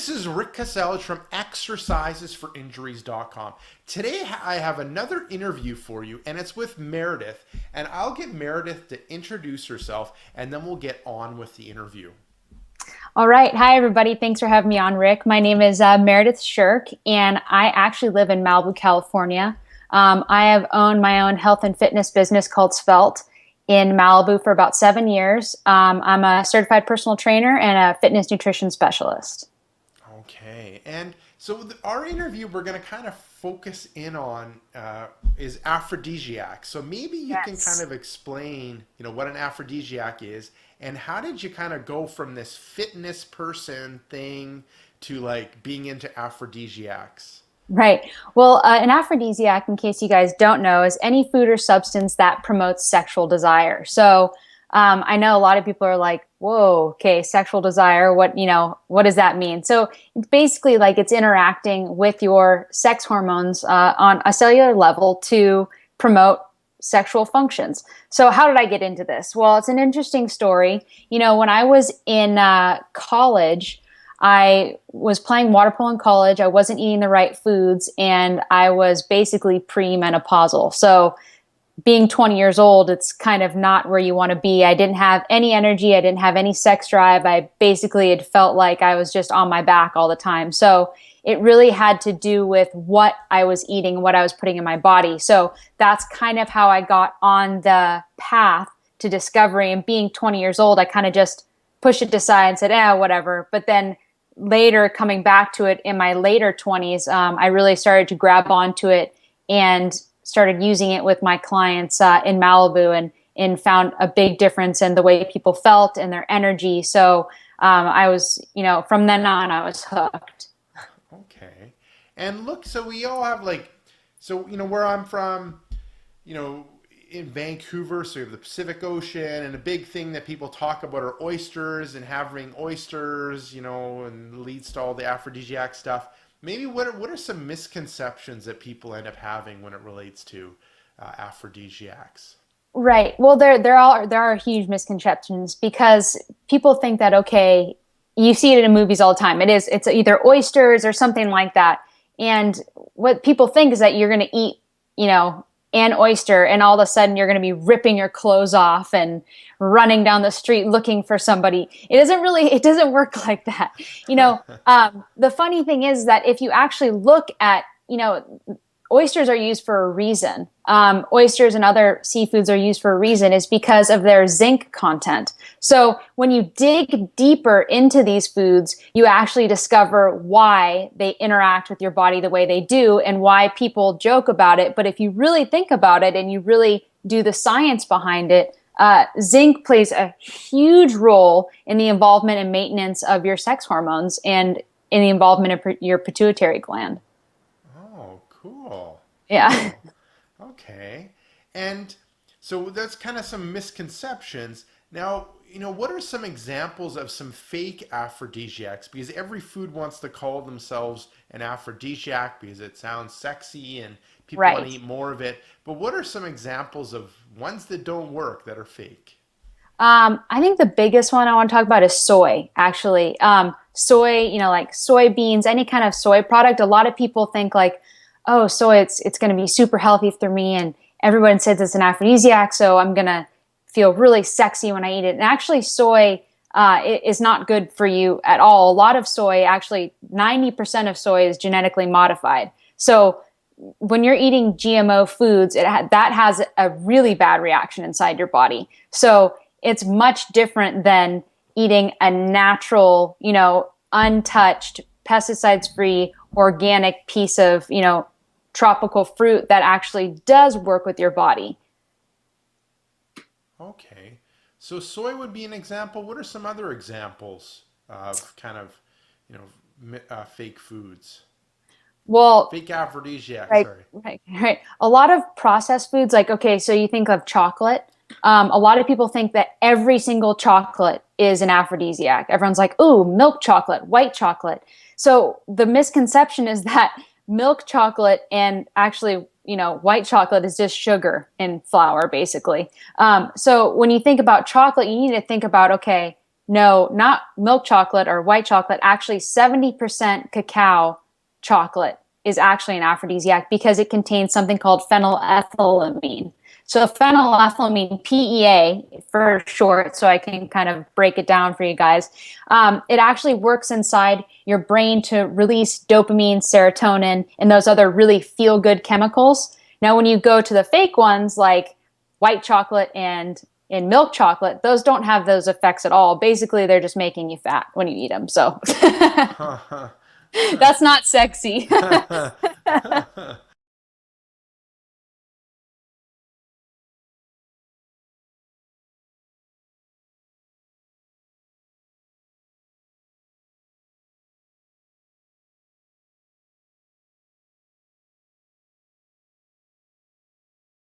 This is Rick Casellas from exercisesforinjuries.com. Today I have another interview for you, and it's with Meredith. And I'll get Meredith to introduce herself, and then we'll get on with the interview. All right. Hi, everybody. Thanks for having me on, Rick. My name is Meredith Shirk, and I actually live in Malibu, California. I have owned my own health and fitness business called Svelte in Malibu for about 7 years. I'm a certified personal trainer and a fitness nutrition specialist. Okay, and so our interview we're going to kind of focus in on is aphrodisiac. So maybe you can kind Yes. of explain, what an aphrodisiac is, and how did you kind of go from this fitness person thing to like being into aphrodisiacs? Right. Well, an aphrodisiac, in case you guys don't know, is any food or substance that promotes sexual desire. So I know a lot of people are like, whoa, okay, sexual desire, what does that mean? So it's basically like it's interacting with your sex hormones on a cellular level to promote sexual functions. So how did I get into this? Well, it's an interesting story. When I was in college, I was playing water polo in college. I wasn't eating the right foods, and I was basically premenopausal. So being 20 years old, it's kind of not where you want to be. I didn't have any energy. I didn't have any sex drive. I basically had felt like I was just on my back all the time. So it really had to do with what I was eating, what I was putting in my body. So that's kind of how I got on the path to discovery. And being 20 years old, I kind of just pushed it aside and said, whatever. But then later, coming back to it in my later 20s, I really started to grab onto it and started using it with my clients in Malibu, and found a big difference in the way people felt and their energy. So I was, from then on, I was hooked. Okay. And look, so we all have like, so, where I'm from, you know, in Vancouver, so you have the Pacific Ocean, and a big thing that people talk about are oysters and having oysters, and leads to all the aphrodisiac stuff. Maybe what are some misconceptions that people end up having when it relates to aphrodisiacs? Right. Well, there are huge misconceptions because people think that, okay, you see it in movies all the time. It's either oysters or something like that. And what people think is that you're going to eat, an oyster, and all of a sudden you're going to be ripping your clothes off and running down the street looking for somebody. It doesn't work like that. The funny thing is that if you actually look at, oysters are used for a reason. Oysters and other seafoods are used for a reason is because of their zinc content. So when you dig deeper into these foods, you actually discover why they interact with your body the way they do and why people joke about it. But if you really think about it and you really do the science behind it, zinc plays a huge role in the involvement and maintenance of your sex hormones and in the involvement of your pituitary gland. Oh, cool. Yeah. Cool. Okay. And so that's kind of some misconceptions. Now, what are some examples of some fake aphrodisiacs? Because every food wants to call themselves an aphrodisiac because it sounds sexy and people want to Right. eat more of it. But what are some examples of ones that don't work that are fake? I think the biggest one I want to talk about is soy, actually. Soy, like soybeans, any kind of soy product. A lot of people think like, oh, soy, it's going to be super healthy for me, and everyone says it's an aphrodisiac, so I'm going to feel really sexy when I eat it. And actually, soy is not good for you at all. A lot of soy, actually, 90% of soy is genetically modified. So when you're eating GMO foods, that has a really bad reaction inside your body. So it's much different than eating a natural, untouched, pesticides-free, organic piece of, tropical fruit that actually does work with your body. Okay. So soy would be an example. What are some other examples of kind of, fake foods? Well, Fake aphrodisiac, right, sorry. right, right. A lot of processed foods, like, okay, so you think of chocolate. A lot of people think that every single chocolate is an aphrodisiac. Everyone's like, ooh, milk chocolate, white chocolate. So the misconception is that milk chocolate and actually, white chocolate is just sugar and flour, basically. So when you think about chocolate, you need to think about, okay, no, not milk chocolate or white chocolate, actually 70% cacao chocolate is actually an aphrodisiac because it contains something called phenylethylamine. So phenylethylamine, PEA for short, so I can kind of break it down for you guys. It actually works inside your brain to release dopamine, serotonin, and those other really feel-good chemicals. Now, when you go to the fake ones like white chocolate and in milk chocolate, those don't have those effects at all. Basically, they're just making you fat when you eat them. So that's not sexy.